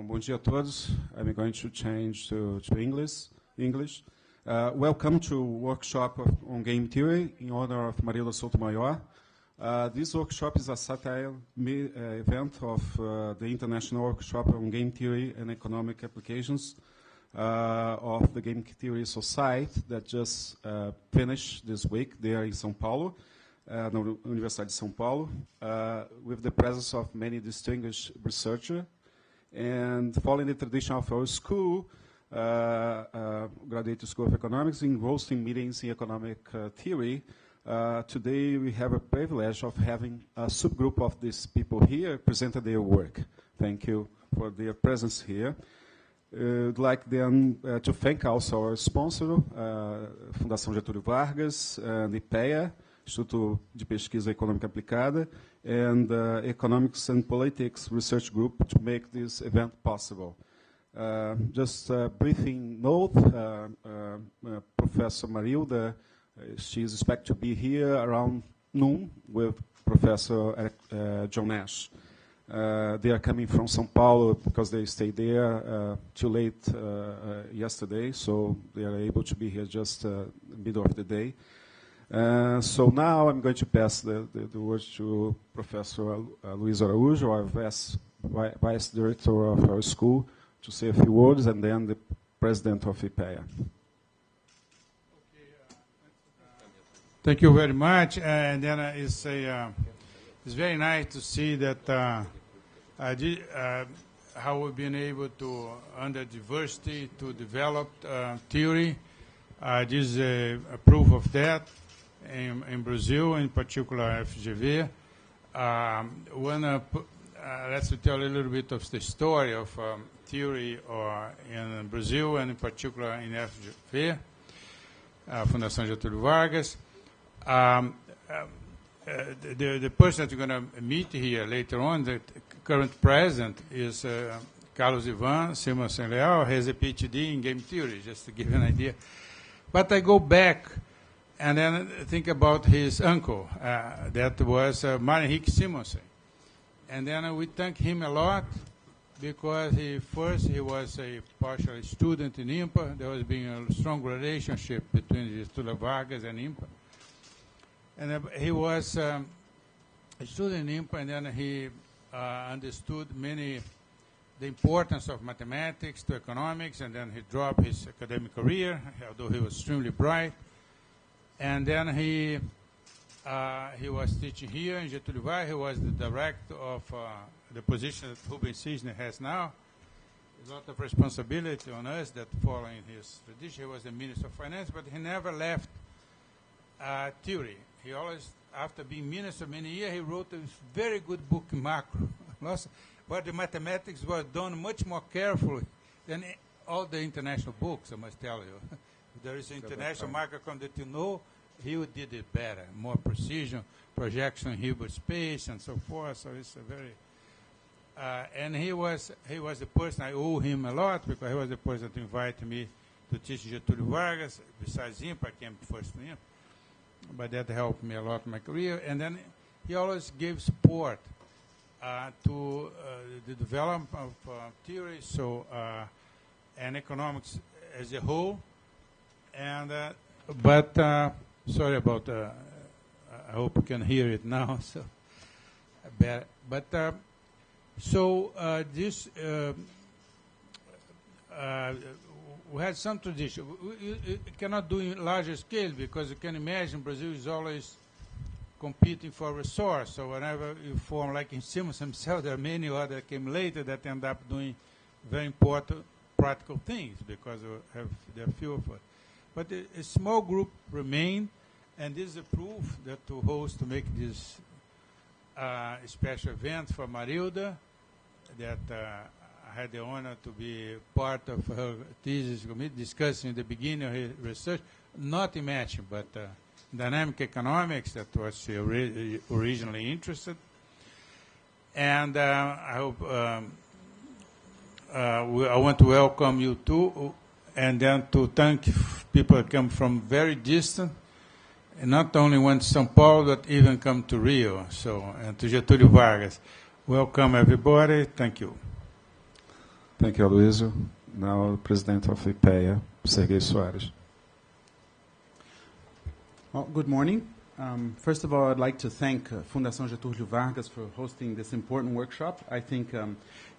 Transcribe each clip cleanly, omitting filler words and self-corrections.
Bom dia a todos. I'm going to change to English. Welcome to workshop on game theory in honor of Marilda Sotomayor. This workshop is a satire event of the International Workshop on Game Theory and Economic Applications of the Game Theory Society that just finished this week there in São Paulo, na Universidade de São Paulo, with the presence of many distinguished researchers. And following the tradition of our school, Graduate School of Economics, in hosting meetings in economic theory, today we have a privilege of having a subgroup of these people here present their work. Thank you for their presence here. I'd like then to thank also our sponsor, Fundação Getulio Vargas, and EPGE, Instituto de Pesquisa Econômica Aplicada, and Economics and Politics Research Group to make this event possible. Just a briefing note, Professor Marilda, she is expected to be here around noon with Professor John Nash. They are coming from São Paulo because they stayed there too late yesterday, so they are able to be here just middle of the day. So now I'm going to pass the word to Professor Luiz Araújo, our Vice-Director of our school, to say a few words, and then the President of EPEA. Thank you very much. And then it's very nice to see that how we've been able to, under diversity, to develop theory. This is a proof of that. In Brazil, in particular FGV. Let's tell a little bit of the story of theory in Brazil, and in particular in FGV, Fundação Getulio Vargas. The person that you're going to meet here later on, the current president, is Carlos Ivan Simonsen Leal. He has a PhD in game theory, just to give you an idea. But I go back and then think about his uncle, that was Henrique Simonsen. And then we thank him a lot because he was a partial student in IMPA. There was being a strong relationship between Getulio Vargas and IMPA. And he was a student in IMPA, and then he understood the importance of mathematics to economics, and then he dropped his academic career, although he was extremely bright. And then he was teaching here in Getulio Vargas. He was the director of the position that Rubens Cysne has now. There's a lot of responsibility on us that following his tradition. He was the Minister of Finance, but he never left theory. He always, after being minister many years, he wrote a very good book, Macro, but the mathematics was done much more carefully than all the international books, I must tell you. There is an international macroeconomic that you know, he did it better, more precision, projection in Hilbert space, and so forth. So it's a very, and he was the person I owe him a lot because he was the person that invited me to teach Getulio Vargas. Besides him, I came first to him, but that helped me a lot in my career. And then he always gave support to the development of theory, so and economics as a whole. And but sorry about I hope you can hear it now. So better. But so this we had some tradition. We cannot do in larger scale because you can imagine Brazil is always competing for resource. So whenever you form, like in Simonsen himself, there are many others that came later that end up doing very important practical things because there are few of us. But a small group remain, and this is a proof that to make this special event for Marilda, that I had the honor to be part of her thesis committee, discussing in the beginning of her research, not in matching, but dynamic economics, that was she originally interested. And I hope I want to welcome you too, and then to thank people that come from very distant, and not only went to São Paulo, but even come to Rio, so, and to Getulio Vargas. Welcome, everybody. Thank you. Thank you, Aloysio. Now, President of EPEA, Sergei Soares. Well, good morning. First of all, I'd like to thank Fundação Getulio Vargas for hosting this important workshop. I think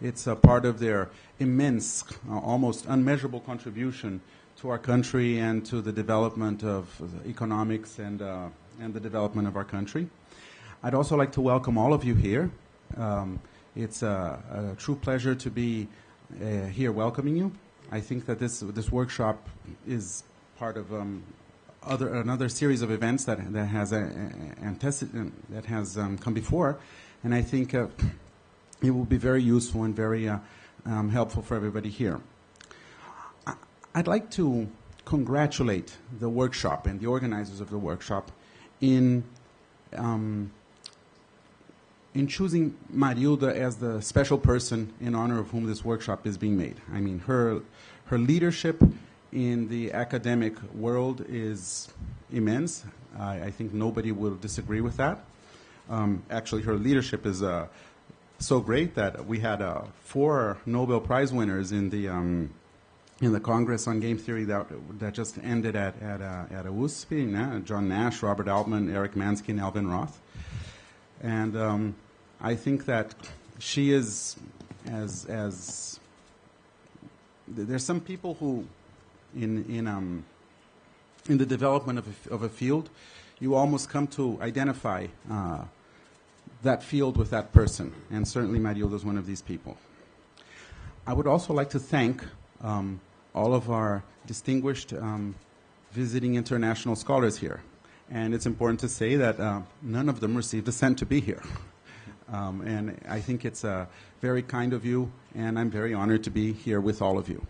it's a part of their immense, almost unmeasurable contribution to our country and to the development of economics and the development of our country. I'd also like to welcome all of you here. It's a true pleasure to be here welcoming you. I think that this workshop is part of another series of events that has come before, and I think it will be very useful and very helpful for everybody here. I'd like to congratulate the workshop and the organizers of the workshop in choosing Marilda as the special person in honor of whom this workshop is being made. I mean, her leadership in the academic world is immense. I think nobody will disagree with that. Actually, her leadership is so great that we had 4 Nobel Prize winners in the Congress on Game Theory that just ended at USP, John Nash, Robert Altman, Eric Mansky, and Alvin Roth. And I think that she is as there's some people who in the development of a field, you almost come to identify that field with that person, and certainly Marilda is one of these people. I would also like to thank all of our distinguished visiting international scholars here. And it's important to say that none of them received a cent to be here. And I think it's very kind of you, and I'm very honored to be here with all of you.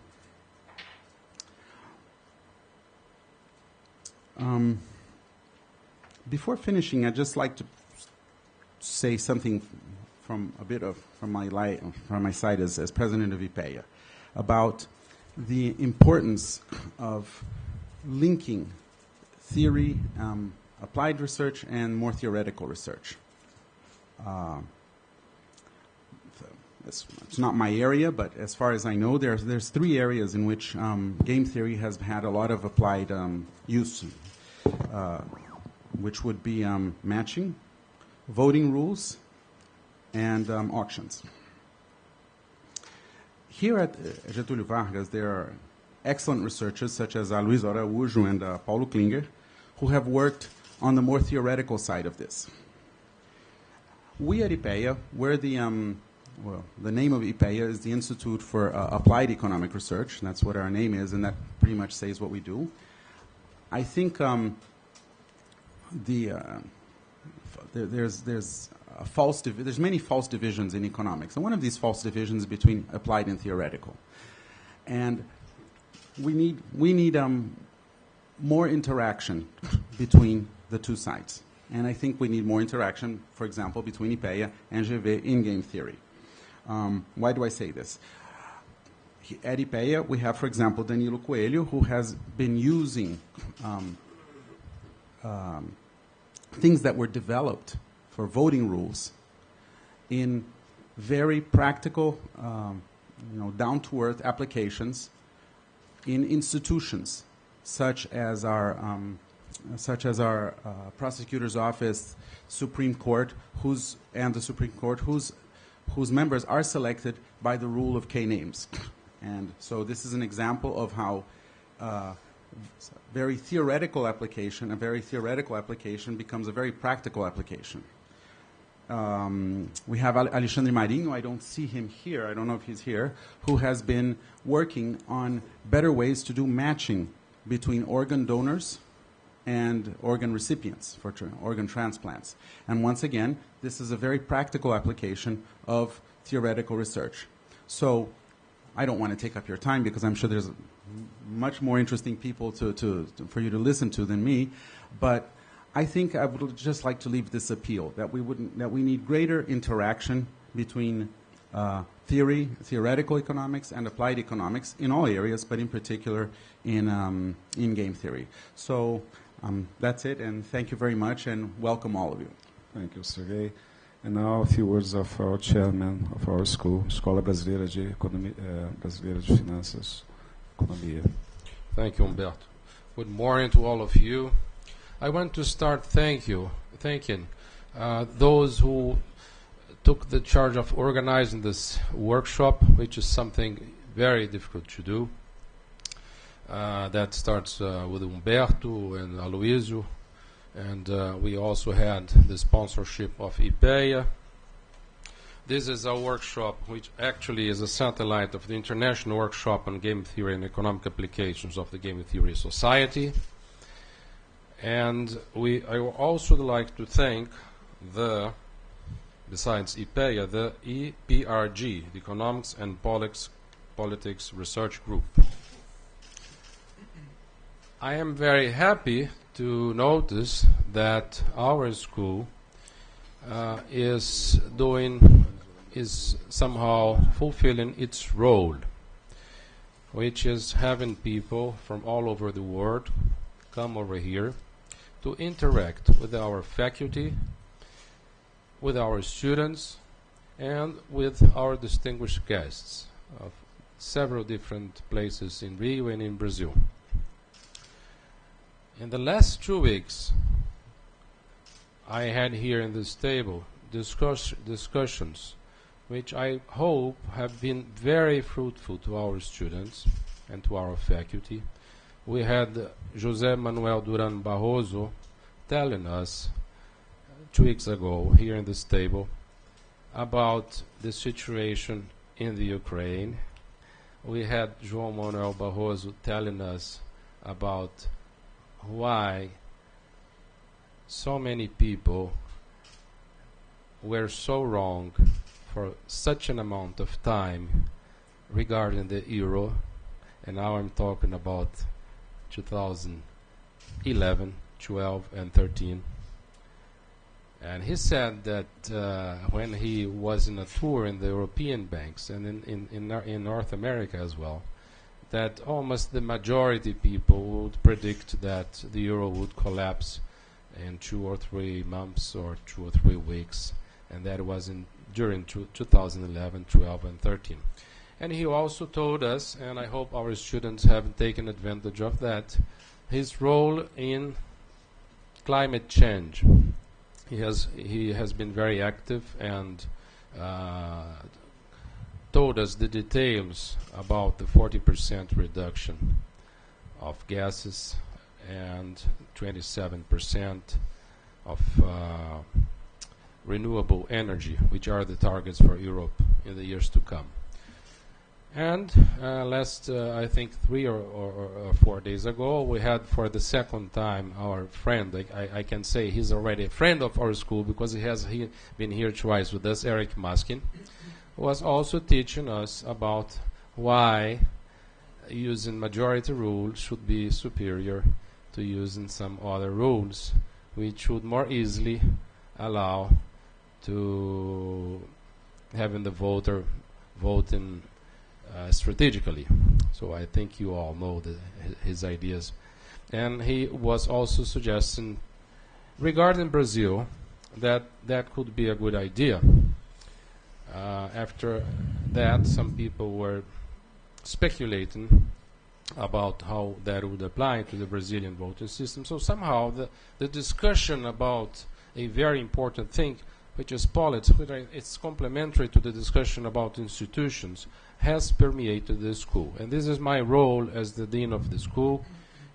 Before finishing, I'd just like to say something from my side as president of EPEA about the importance of linking theory, applied research, and more theoretical research. It's not my area, but as far as I know, there's 3 areas in which game theory has had a lot of applied use, which would be matching, voting rules, and auctions. Here at Getulio Vargas, there are excellent researchers such as Luiz Araújo and Paulo Klinger, who have worked on the more theoretical side of this. We at EPEA, we're the name of EPEA is the Institute for Applied Economic Research. That's what our name is, and that pretty much says what we do. I think there's many false divisions in economics, and one of these false divisions is between applied and theoretical. And we need more interaction between the two sides. And I think we need more interaction, for example, between EPEA and FGV in game theory. Why do I say this? At EPEA, we have, for example, Danilo Coelho, who has been using things that were developed for voting rules in very practical, down-to-earth applications in institutions such as our prosecutor's office, Supreme Court, whose members are selected by the rule of K names. And so this is an example of how a very theoretical application becomes a very practical application. We have Alexandre Marinho, I don't see him here, I don't know if he's here, who has been working on better ways to do matching between organ donors and organ recipients for organ transplants. And once again, this is a very practical application of theoretical research. So I don't want to take up your time because I'm sure there's much more interesting people for you to listen to than me, but I think I would just like to leave this appeal that we need greater interaction between theoretical economics and applied economics in all areas, but in particular in game theory. So that's it, and thank you very much, and welcome all of you. Thank you, Sergei. And now a few words of our chairman of our school, Escola Brasileira de Economia, Brasileira de Finanças, Economia. Thank you, Humberto. Good morning to all of you. I want to start thanking those who took the charge of organizing this workshop, which is something very difficult to do. That starts with Humberto and Aloysio, and we also had the sponsorship of EPGE. This is a workshop which actually is a satellite of the International Workshop on Game Theory and Economic Applications of the Game Theory Society. And I would also like to thank besides EPEA, the EPRG, the Economics and Politics Research Group. I am very happy to notice that our school is somehow fulfilling its role, which is having people from all over the world come over here to interact with our faculty, with our students, and with our distinguished guests of several different places in Rio and in Brazil. In the last 2 weeks, I had here in this table discussions which I hope have been very fruitful to our students and to our faculty. We had José Manuel Duran Barroso telling us 2 weeks ago here in this table about the situation in the Ukraine. We had João Manuel Barroso telling us about why so many people were so wrong for such an amount of time regarding the euro, and now I'm talking about 2011, 12, and 13. And he said that when he was in a tour in the European banks and in North America as well, that almost the majority people would predict that the euro would collapse in 2 or 3 months or 2 or 3 weeks, and that was during 2011, 12, and 13. And he also told us, and I hope our students have taken advantage of that, his role in climate change. He has been very active and told us the details about the 40% reduction of gases and 27% of renewable energy, which are the targets for Europe in the years to come. And last, I think 3 or 4 days ago, we had for the second time our friend, I can say he's already a friend of our school because he has been here twice with us, Eric Maskin, was also teaching us about why using majority rules should be superior to using some other rules, which would more easily allow to having the voter voting strategically. So I think you all know his ideas. And he was also suggesting regarding Brazil that could be a good idea. After that, some people were speculating about how that would apply to the Brazilian voting system. So somehow the discussion about a very important thing, which is politics, which it's complementary to the discussion about institutions, has permeated the school. And this is my role as the dean of the school,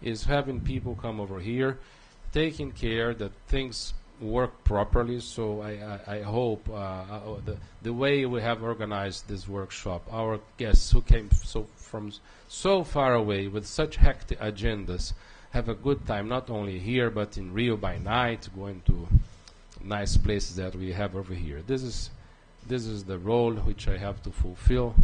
is having people come over here, taking care that things work properly. So I hope the way we have organized this workshop, our guests who came from so far away with such hectic agendas have a good time, not only here but in Rio by night, going to nice places that we have over here. This is the role which I have to fulfill,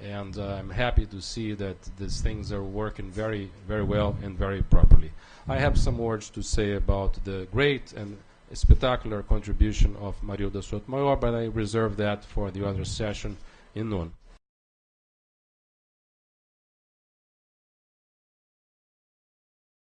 and I'm happy to see that these things are working very, very well and very properly. I have some words to say about the great and spectacular contribution of Marilda Sotomayor, but I reserve that for the other session in noon.